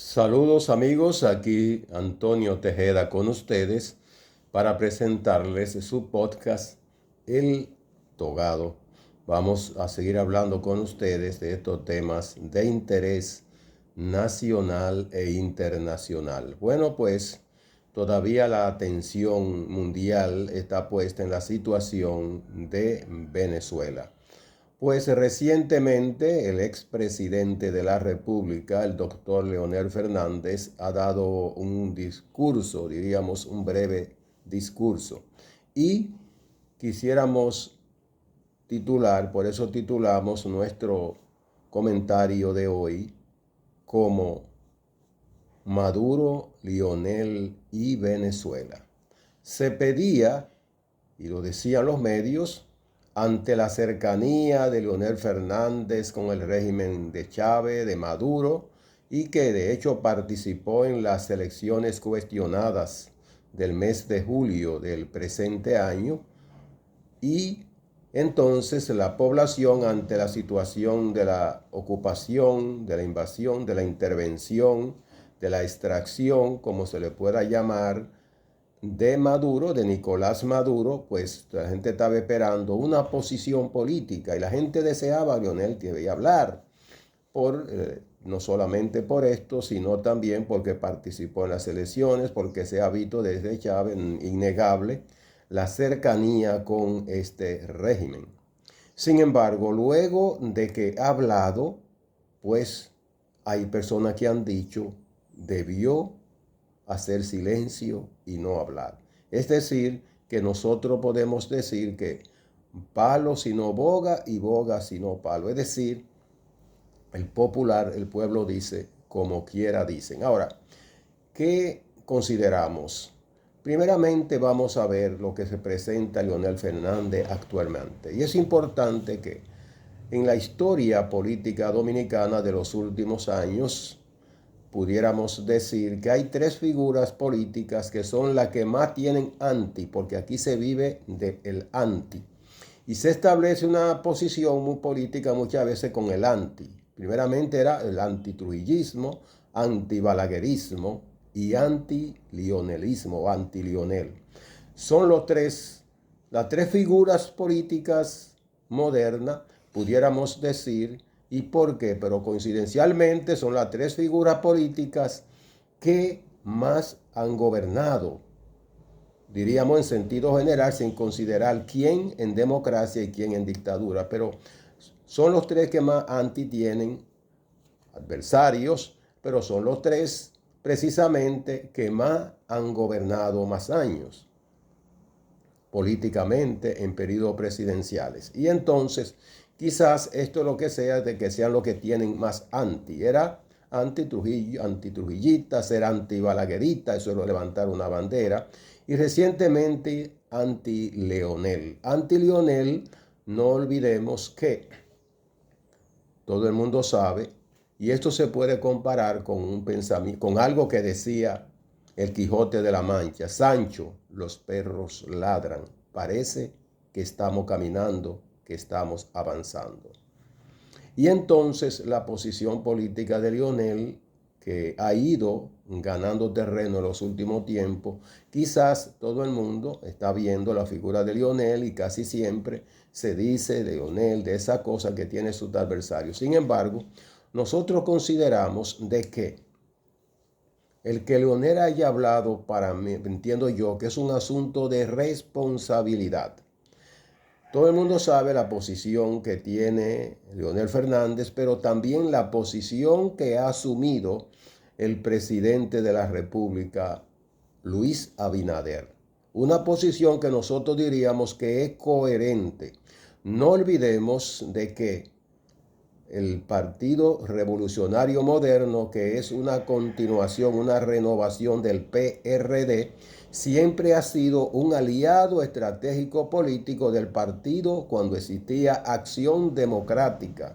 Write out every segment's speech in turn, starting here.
Saludos amigos, aquí Antonio Tejeda con ustedes para presentarles su podcast El Togado. Vamos a seguir hablando con ustedes de estos temas de interés nacional e internacional. Bueno, pues todavía la atención mundial está puesta en la situación de Venezuela. Pues recientemente el expresidente de la República, el doctor Leonel Fernández, ha dado un discurso, diríamos un breve discurso. Y quisiéramos titular, por eso titulamos nuestro comentario de hoy como Maduro, Lionel y Venezuela. Se pedía, y lo decían los medios, ante la cercanía de Leonel Fernández con el régimen de Chávez, de Maduro, y que de hecho participó en las elecciones cuestionadas del mes de julio del presente año, y entonces la población ante la situación de la ocupación, de la invasión, de la intervención, de la extracción, como se le pueda llamar, de Maduro, de Nicolás Maduro, pues la gente estaba esperando una posición política y la gente deseaba a Leonel debía hablar, no solamente por esto, sino también porque participó en las elecciones, porque se ha visto desde Chávez innegable la cercanía con este régimen. Sin embargo, luego de que ha hablado, pues hay personas que han dicho, debió hacer silencio y no hablar. Es decir, que nosotros podemos decir que palo si no boga y boga si no palo. Es decir, el popular, el pueblo dice, como quiera dicen. Ahora, ¿qué consideramos? Primeramente vamos a ver lo que se presenta Leonel Fernández actualmente. Y es importante que en la historia política dominicana de los últimos años, pudiéramos decir que hay tres figuras políticas que son las que más tienen anti, porque aquí se vive del anti. Y se establece una posición muy política muchas veces con el anti. Primeramente era el antitrujillismo, antibalaguerismo y anti-lionelismo o anti-lionel. Son las tres figuras políticas modernas, pudiéramos decir, ¿y por qué? Pero coincidencialmente son las tres figuras políticas que más han gobernado, diríamos en sentido general, sin considerar quién en democracia y quién en dictadura, pero son los tres que más anti tienen adversarios, pero son los tres precisamente que más han gobernado más años políticamente en periodos presidenciales. Y entonces, quizás esto es lo que sea de que sean los que tienen más anti. Era anti-Trujillo, anti-trujillita, ser anti-balaguerita, eso era levantar una bandera. Y recientemente anti-Leonel. Anti-Leonel, no olvidemos que todo el mundo sabe, y esto se puede comparar con un pensamiento, con algo que decía el Quijote de la Mancha: Sancho, los perros ladran, parece que estamos caminando, que estamos avanzando. Y entonces la posición política de Lionel, que ha ido ganando terreno en los últimos tiempos, quizás todo el mundo está viendo la figura de Lionel y casi siempre se dice de Lionel, de esa cosa que tiene sus adversarios. Sin embargo, nosotros consideramos de que el que Lionel haya hablado, para mí, entiendo yo, que es un asunto de responsabilidad. Todo el mundo sabe la posición que tiene Leonel Fernández, pero también la posición que ha asumido el presidente de la República, Luis Abinader. Una posición que nosotros diríamos que es coherente. No olvidemos de que el Partido Revolucionario Moderno, que es una continuación, una renovación del PRD, siempre ha sido un aliado estratégico político del partido cuando existía Acción Democrática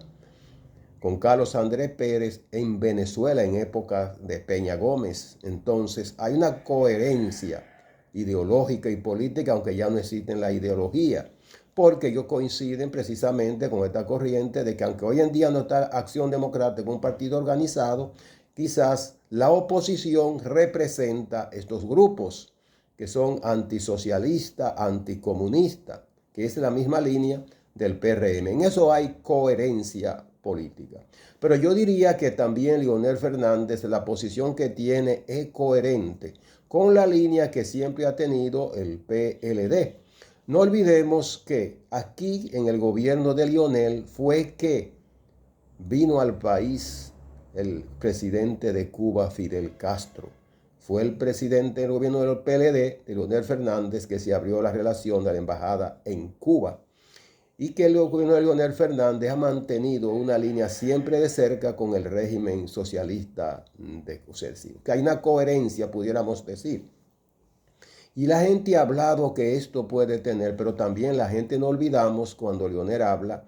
con Carlos Andrés Pérez en Venezuela en época de Peña Gómez. Entonces hay una coherencia ideológica y política, aunque ya no existe la ideología, porque ellos coinciden precisamente con esta corriente de que aunque hoy en día no está Acción Democrática, un partido organizado, quizás la oposición representa estos grupos que son antisocialista, anticomunista, que es la misma línea del PRM. En eso hay coherencia política. Pero yo diría que también Leonel Fernández, la posición que tiene es coherente con la línea que siempre ha tenido el PLD. No olvidemos que aquí en el gobierno de Leonel fue que vino al país el presidente de Cuba, Fidel Castro. Fue el presidente del gobierno del PLD, de Leonel Fernández, que se abrió la relación de la embajada en Cuba. Y que el gobierno de Leonel Fernández ha mantenido una línea siempre de cerca con el régimen socialista de Cuba. Que hay una coherencia, pudiéramos decir. Y la gente ha hablado que esto puede tener, pero también la gente no olvidamos cuando Leonel habla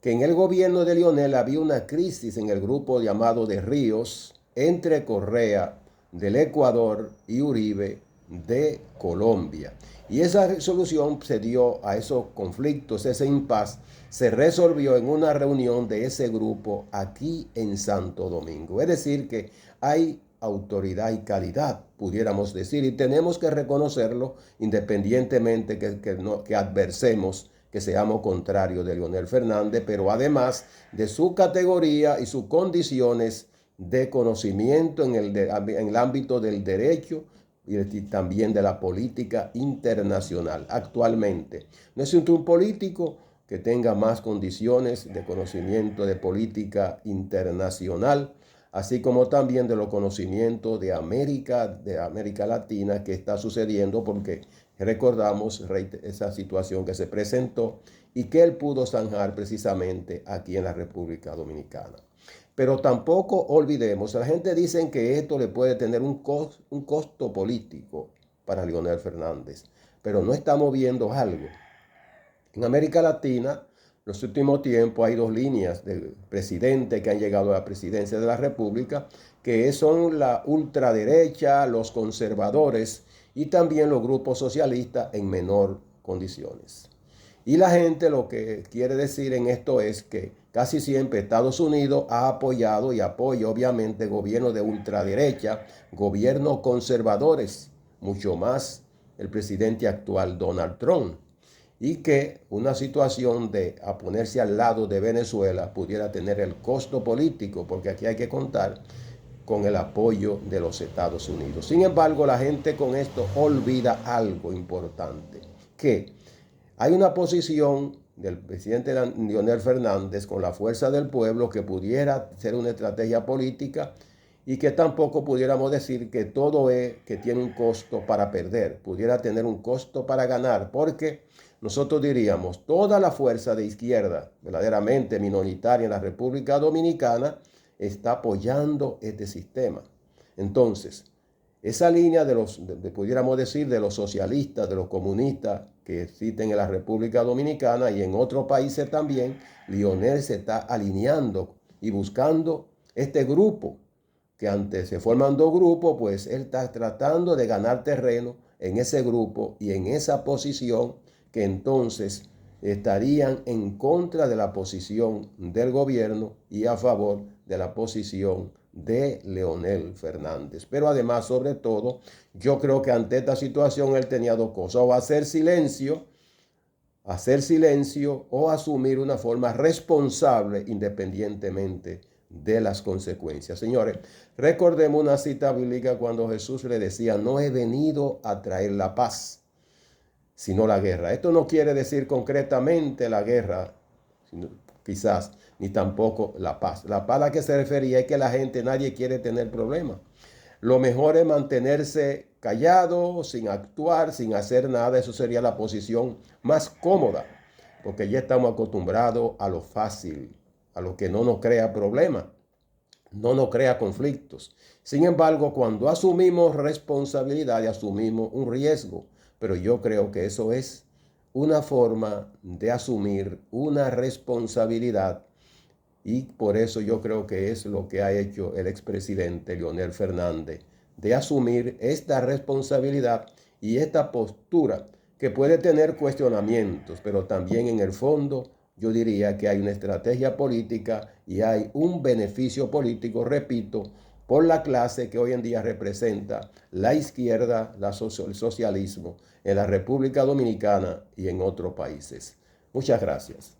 que en el gobierno de Leonel había una crisis en el grupo llamado de Ríos entre Correa del Ecuador y Uribe de Colombia. Y esa resolución se dio a esos conflictos, ese impasse, se resolvió en una reunión de ese grupo aquí en Santo Domingo. Es decir, que hay autoridad y calidad, pudiéramos decir, y tenemos que reconocerlo independientemente que adversemos, que seamos contrarios de Leonel Fernández, pero además de su categoría y sus condiciones de conocimiento en el ámbito del derecho y también de la política internacional. Actualmente no es un político que tenga más condiciones de conocimiento de política internacional, así como también de los conocimientos de América Latina que está sucediendo, porque recordamos esa situación que se presentó y que él pudo zanjar precisamente aquí en la República Dominicana. Pero tampoco olvidemos, la gente dice que esto le puede tener un costo político para Leonel Fernández, pero no estamos viendo algo. En América Latina, en los últimos tiempos hay dos líneas de presidente que han llegado a la presidencia de la República, que son la ultraderecha, los conservadores y también los grupos socialistas en menor condiciones. Y la gente lo que quiere decir en esto es que casi siempre Estados Unidos ha apoyado y apoya obviamente gobiernos de ultraderecha, gobiernos conservadores, mucho más el presidente actual Donald Trump. Y que una situación de a ponerse al lado de Venezuela pudiera tener el costo político, porque aquí hay que contar con el apoyo de los Estados Unidos. Sin embargo, la gente con esto olvida algo importante, que hay una posición del presidente Leonel Fernández con la fuerza del pueblo que pudiera ser una estrategia política y que tampoco pudiéramos decir que todo es que tiene un costo para perder, pudiera tener un costo para ganar, porque nosotros diríamos, toda la fuerza de izquierda, verdaderamente minoritaria en la República Dominicana, está apoyando este sistema. Entonces, esa línea pudiéramos decir, de los socialistas, de los comunistas que existen en la República Dominicana y en otros países también, Leonel se está alineando y buscando este grupo, que antes se forman dos grupos, pues él está tratando de ganar terreno en ese grupo y en esa posición que entonces estarían en contra de la posición del gobierno y a favor de la posición de Leonel Fernández. Pero además, sobre todo, yo creo que ante esta situación él tenía dos cosas: o hacer silencio o asumir una forma responsable independientemente de las consecuencias. Señores, recordemos una cita bíblica cuando Jesús le decía: no he venido a traer la paz, sino la guerra. Esto no quiere decir concretamente la guerra, quizás, ni tampoco la paz. La paz a la que se refería es que la gente, nadie quiere tener problemas. Lo mejor es mantenerse callado, sin actuar, sin hacer nada. Eso sería la posición más cómoda, porque ya estamos acostumbrados a lo fácil, a lo que no nos crea problemas, no nos crea conflictos. Sin embargo, cuando asumimos responsabilidad y asumimos un riesgo, pero yo creo que eso es una forma de asumir una responsabilidad, y por eso yo creo que es lo que ha hecho el expresidente Leonel Fernández, de asumir esta responsabilidad y esta postura que puede tener cuestionamientos, pero también en el fondo yo diría que hay una estrategia política y hay un beneficio político, repito, por la clase que hoy en día representa la izquierda, el socialismo en la República Dominicana y en otros países. Muchas gracias.